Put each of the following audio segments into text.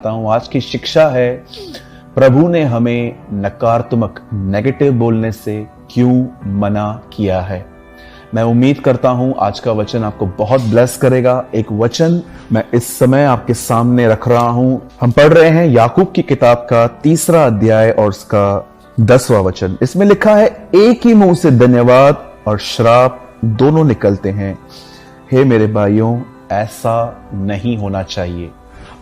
हूं। आज की शिक्षा है, प्रभु ने हमें नकारात्मक नेगेटिव बोलने से क्यों मना किया है। मैं उम्मीद करता हूं आज का वचन आपको बहुत ब्लेस करेगा। एक वचन मैं इस समय आपके सामने रख रहा हूं। हम पढ़ रहे हैं याकूब की किताब का 3 अध्याय और उसका 10वां वचन। इसमें लिखा है, एक ही मुंह से धन्यवाद और श्राप दोनों निकलते हैं। हे मेरे भाइयों, ऐसा नहीं होना चाहिए।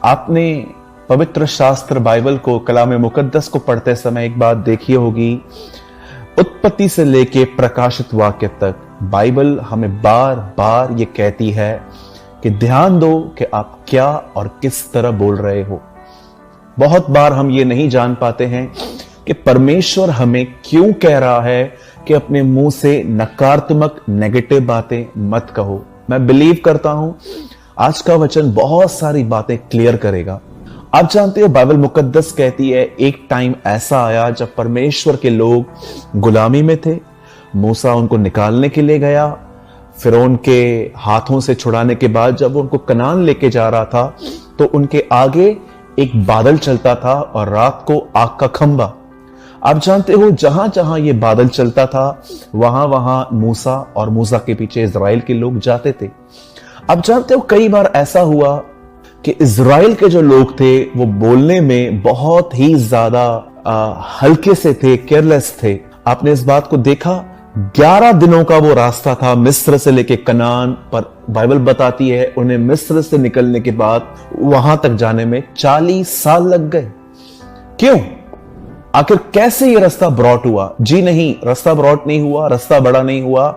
आपने पवित्र शास्त्र बाइबल को, कलाम मुकद्दस को पढ़ते समय एक बात देखी होगी, उत्पत्ति से लेके प्रकाशित वाक्य तक बाइबल हमें बार बार ये कहती है कि ध्यान दो कि आप क्या और किस तरह बोल रहे हो। बहुत बार हम ये नहीं जान पाते हैं कि परमेश्वर हमें क्यों कह रहा है कि अपने मुंह से नकारात्मक नेगेटिव बातें मत कहो। मैं बिलीव करता हूं आज का वचन बहुत सारी बातें क्लियर करेगा। आप जानते हो, बाइबल मुकद्दस कहती है एक टाइम ऐसा आया जब परमेश्वर के लोग गुलामी में थे। मूसा उनको निकालने के लिए गया, फिरौन के हाथों से छुड़ाने के बाद जब उनको कनान लेके जा रहा था तो उनके आगे एक बादल चलता था और रात को आग का खंबा। आप जानते हो, जहां जहां ये बादल चलता था वहां वहां मूसा और मूसा के पीछे इजराइल के लोग जाते थे। आप जानते हो, कई बार ऐसा हुआ कि इजराइल के जो लोग थे वो बोलने में बहुत ही ज्यादा हल्के से थे, केयरलेस थे। आपने इस बात को देखा। 11 दिनों का वो रास्ता था मिस्र से लेके कनान, पर बाइबल बताती है उन्हें मिस्र से निकलने के बाद वहां तक जाने में 40 साल लग गए। क्यों? आखिर कैसे ये रास्ता ब्रॉड हुआ? जी नहीं, रास्ता ब्रॉड नहीं हुआ, रास्ता बड़ा नहीं हुआ।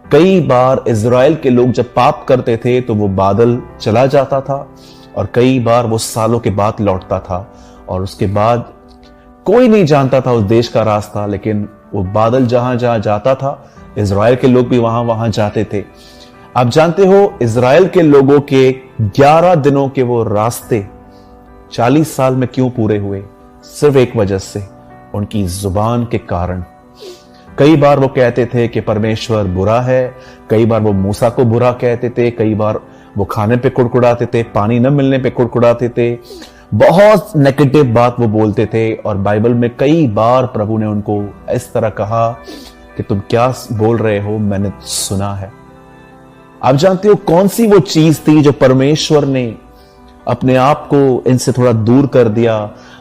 कई बार इजराइल के लोग जब पाप करते थे तो वो बादल चला जाता था और कई बार वो सालों के बाद लौटता था और उसके बाद कोई नहीं जानता था उस देश का रास्ता, लेकिन वो बादल जहां जहां जाता था इजराइल के लोग भी वहां वहां जाते थे। आप जानते हो, इजराइल के लोगों के 11 दिनों के वो रास्ते 40 साल में क्यों पूरे हुए? सिर्फ एक वजह से, उनकी जुबान के कारण। कई बार वो कहते थे कि परमेश्वर बुरा है, कई बार वो मूसा को बुरा कहते थे, कई बार वो खाने पे कुड़कुड़ाते थे, पानी न मिलने पे कुड़कुड़ाते थे, बहुत नेगेटिव बात वो बोलते थे। और बाइबल में कई बार प्रभु ने उनको इस तरह कहा कि तुम क्या बोल रहे हो, मैंने सुना है। आप जानते हो कौन सी वो चीज थी जो परमेश्वर ने अपने आप को इनसे थोड़ा दूर कर दिया?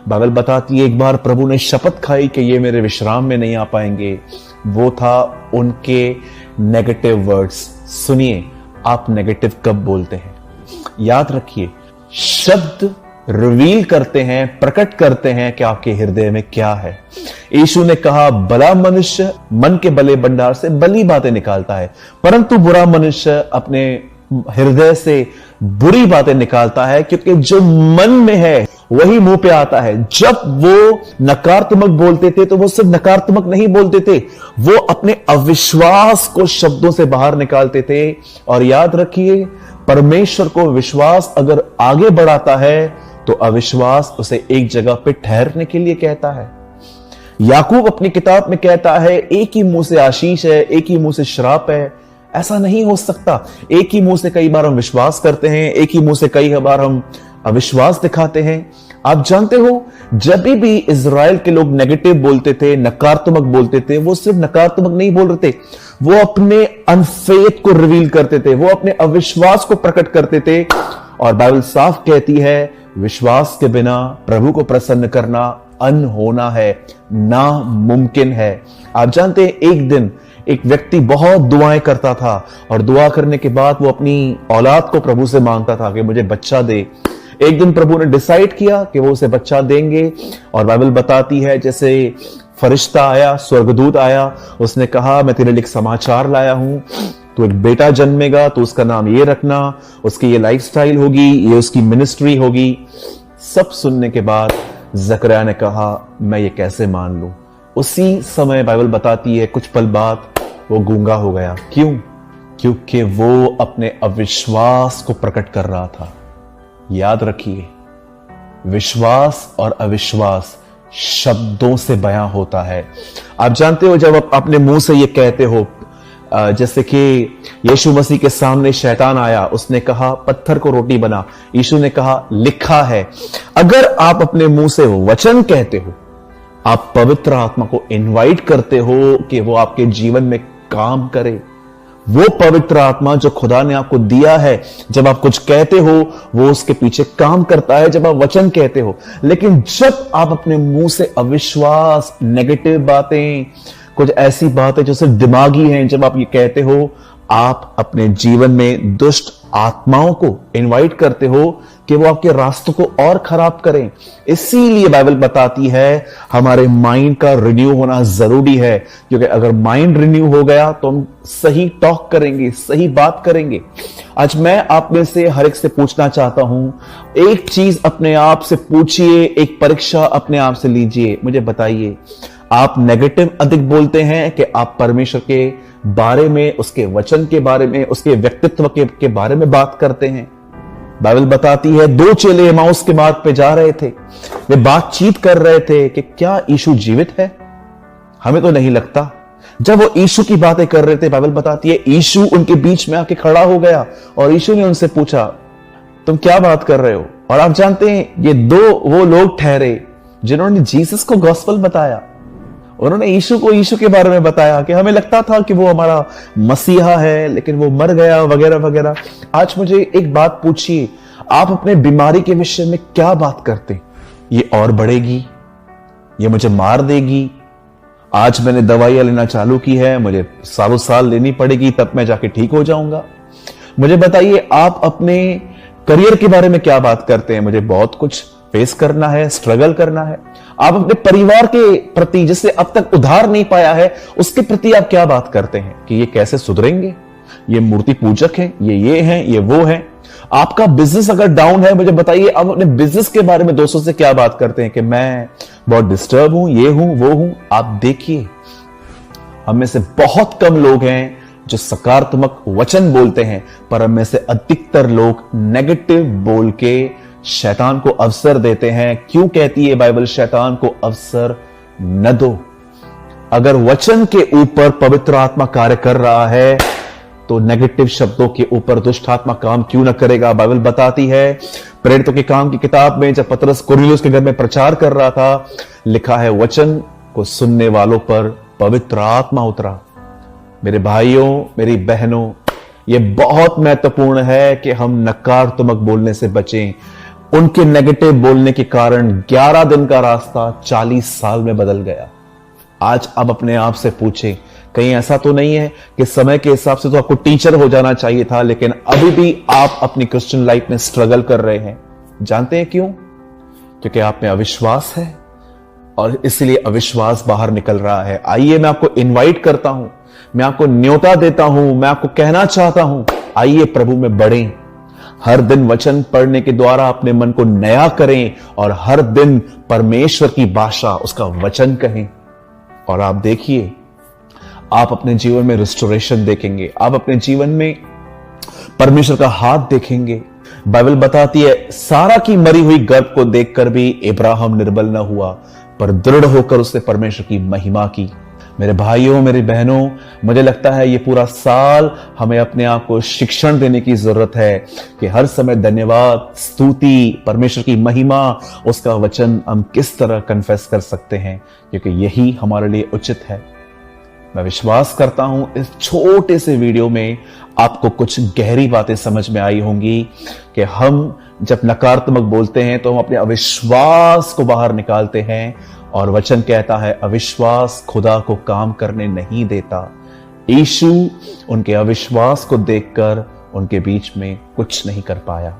बाइबल बताती है एक बार प्रभु ने शपथ खाई कि ये मेरे विश्राम में नहीं आ पाएंगे। वो था उनके नेगेटिव वर्ड्स। सुनिए, आप नेगेटिव कब बोलते हैं? याद रखिए, शब्द रिवील करते हैं, प्रकट करते हैं कि आपके हृदय में क्या है। यीशु ने कहा, भला मनुष्य मन के भले भंडार से भली बातें निकालता है, परंतु बुरा मनुष्य अपने हृदय से बुरी बातें निकालता है, क्योंकि जो मन में है वही मुंह पे आता है। जब वो नकारात्मक बोलते थे तो वो सिर्फ नकारात्मक नहीं बोलते थे, वो अपने अविश्वास को शब्दों से बाहर निकालते थे। और याद रखिए, परमेश्वर को विश्वास अगर आगे बढ़ाता है तो अविश्वास उसे एक जगह पे ठहरने के लिए कहता है। याकूब अपनी किताब में कहता है, एक ही मुंह से आशीष है, एक ही मुंह से श्राप है। ऐसा नहीं हो सकता। एक ही मुंह से कई बार हम विश्वास करते हैं, एक ही मुंह से कई बार हम अविश्वास दिखाते हैं। आप जानते हो, जब भी इजराइल के लोग नेगेटिव बोलते थे, नकारात्मक बोलते थे, वो सिर्फ नकारात्मक नहीं बोल रहे थे, वो अपने अनफेथ को रिवील करते थे, वो अपने अविश्वास को प्रकट करते थे। और बाइबल साफ कहती है, विश्वास के बिना प्रभु को प्रसन्न करना अनहोना है, नामुमकिन है। आप जानते हैं, एक दिन एक व्यक्ति बहुत दुआएं करता था और दुआ करने के बाद वो अपनी औलाद को प्रभु से मांगता था कि मुझे बच्चा दे। एक दिन प्रभु ने डिसाइड किया कि वो उसे बच्चा देंगे और बाइबल बताती है जैसे फरिश्ता आया, स्वर्गदूत आया, उसने कहा, मैं तेरे लिए एक समाचार लाया हूं, तो एक बेटा जन्मेगा, तो उसका नाम ये रखना, उसकी ये लाइफस्टाइल होगी, ये उसकी मिनिस्ट्री होगी। सब सुनने के बाद जकरिया ने कहा, मैं ये कैसे मान लूं? उसी समय बाइबल बताती है कुछ पल बाद वो गूंगा हो गया। क्यों? क्योंकि वो अपने अविश्वास को प्रकट कर रहा था। याद रखिए, विश्वास और अविश्वास शब्दों से बयां होता है। आप जानते हो, जब आप अपने मुंह से ये कहते हो जैसे कि यीशु मसीह के सामने शैतान आया, उसने कहा पत्थर को रोटी बना, यीशु ने कहा लिखा है। अगर आप अपने मुंह से वचन कहते हो, आप पवित्र आत्मा को इनवाइट करते हो कि वो आपके जीवन में काम करे। वो पवित्र आत्मा जो खुदा ने आपको दिया है, जब आप कुछ कहते हो वो उसके पीछे काम करता है जब आप वचन कहते हो। लेकिन जब आप अपने मुंह से अविश्वास, नेगेटिव बातें, कुछ ऐसी बातें जो सिर्फ दिमागी हैं, जब आप ये कहते हो, आप अपने जीवन में दुष्ट आत्माओं को इनवाइट करते हो कि वो आपके रास्तों को और खराब करें। इसीलिए बाइबल बताती है हमारे माइंड का रिन्यू होना जरूरी है, क्योंकि अगर माइंड रिन्यू हो गया तो हम सही टॉक करेंगे, सही बात करेंगे। आज मैं आप में से हर एक से पूछना चाहता हूं, एक चीज अपने आप से पूछिए, एक परीक्षा अपने आप से लीजिए। मुझे बताइए, आप नेगेटिव अधिक बोलते हैं कि आप परमेश्वर के बारे में, उसके वचन के बारे में, उसके व्यक्तित्व के बारे में बात करते हैं? बाइबल बताती है 2 चेले एमाउस के मार्ग पे जा रहे थे, वे बातचीत कर रहे थे कि क्या यीशु जीवित है? हमें तो नहीं लगता। जब वो यीशु की बातें कर रहे थे, बाइबल बताती है यीशु उनके बीच में आके खड़ा हो गया और यीशु ने उनसे पूछा, तुम क्या बात कर रहे हो? और आप जानते हैं, ये 2 वो लोग ठहरे जिन्होंने जीसस को गॉस्पेल बताया। उन्होंने यीशु को यीशु के बारे में बताया कि हमें लगता था कि वो हमारा मसीहा है, लेकिन वो मर गया, वगैरह वगैरह। आज मुझे एक बात पूछिए, आप अपने बीमारी के विषय में क्या बात करते? ये और बढ़ेगी, ये मुझे मार देगी, आज मैंने दवाइयां लेना चालू की है, मुझे सालों साल लेनी पड़ेगी, तब मैं जाके ठीक हो जाऊंगा। मुझे बताइए, आप अपने करियर के बारे में क्या बात करते हैं? मुझे बहुत कुछ फेस करना है, स्ट्रगल करना है। आप अपने परिवार के प्रति, जिससे अब तक उधार नहीं पाया है, उसके प्रति आप क्या बात करते हैं कि ये कैसे सुधरेंगे, ये मूर्ति पूजक है, ये हैं, ये वो हैं। आपका बिजनेस अगर डाउन है, मुझे बताइए, आप अपने बिजनेस के बारे में दोस्तों से क्या बात करते हैं कि मैं बहुत डिस्टर्ब हूं, ये हूं, वो हूं। आप देखिए, हम में से बहुत कम लोग हैं जो सकारात्मक वचन बोलते हैं, पर हम में से अधिकतर लोग नेगेटिव बोल के शैतान को अवसर देते हैं। क्यों कहती है बाइबल, शैतान को अवसर न दो। अगर वचन के ऊपर पवित्र आत्मा कार्य कर रहा है तो नेगेटिव शब्दों के ऊपर दुष्ट आत्मा काम क्यों न करेगा? बाइबल बताती है प्रेरितों के काम की किताब में, जब पतरस कुरनेलियुस के घर में प्रचार कर रहा था, लिखा है वचन को सुनने वालों पर पवित्र आत्मा उतरा। मेरे भाइयों, मेरी बहनों, यह बहुत महत्वपूर्ण है कि हम नकारात्मक बोलने से बचें। उनके नेगेटिव बोलने के कारण 11 दिन का रास्ता 40 साल में बदल गया। आज आप अपने आप से पूछें, कहीं ऐसा तो नहीं है कि समय के हिसाब से तो आपको टीचर हो जाना चाहिए था, लेकिन अभी भी आप अपनी क्रिश्चियन लाइफ में स्ट्रगल कर रहे हैं? जानते हैं क्यों? क्योंकि आप में अविश्वास है और इसलिए अविश्वास बाहर निकल रहा है। आइए, मैं आपको इनवाइट करता हूं, मैं आपको न्योता देता हूं, मैं आपको कहना चाहता हूं, आइए प्रभु में बढ़ें। हर दिन वचन पढ़ने के द्वारा अपने मन को नया करें और हर दिन परमेश्वर की भाषा, उसका वचन कहें। और आप देखिए, आप अपने जीवन में रिस्टोरेशन देखेंगे, आप अपने जीवन में परमेश्वर का हाथ देखेंगे। बाइबल बताती है सारा की मरी हुई गर्भ को देखकर भी इब्राहिम निर्बल न हुआ, पर दृढ़ होकर उसने परमेश्वर की महिमा की। मेरे भाइयों, मेरी बहनों, मुझे लगता है ये पूरा साल हमें अपने आप को शिक्षण देने की जरूरत है कि हर समय धन्यवाद, स्तुति, परमेश्वर की महिमा, उसका वचन हम किस तरह कन्फेस कर सकते हैं, क्योंकि यही हमारे लिए उचित है। मैं विश्वास करता हूं इस छोटे से वीडियो में आपको कुछ गहरी बातें समझ में आई होंगी कि हम जब नकारात्मक बोलते हैं तो हम अपने अविश्वास को बाहर निकालते हैं, और वचन कहता है अविश्वास खुदा को काम करने नहीं देता। यीशु उनके अविश्वास को देखकर उनके बीच में कुछ नहीं कर पाया।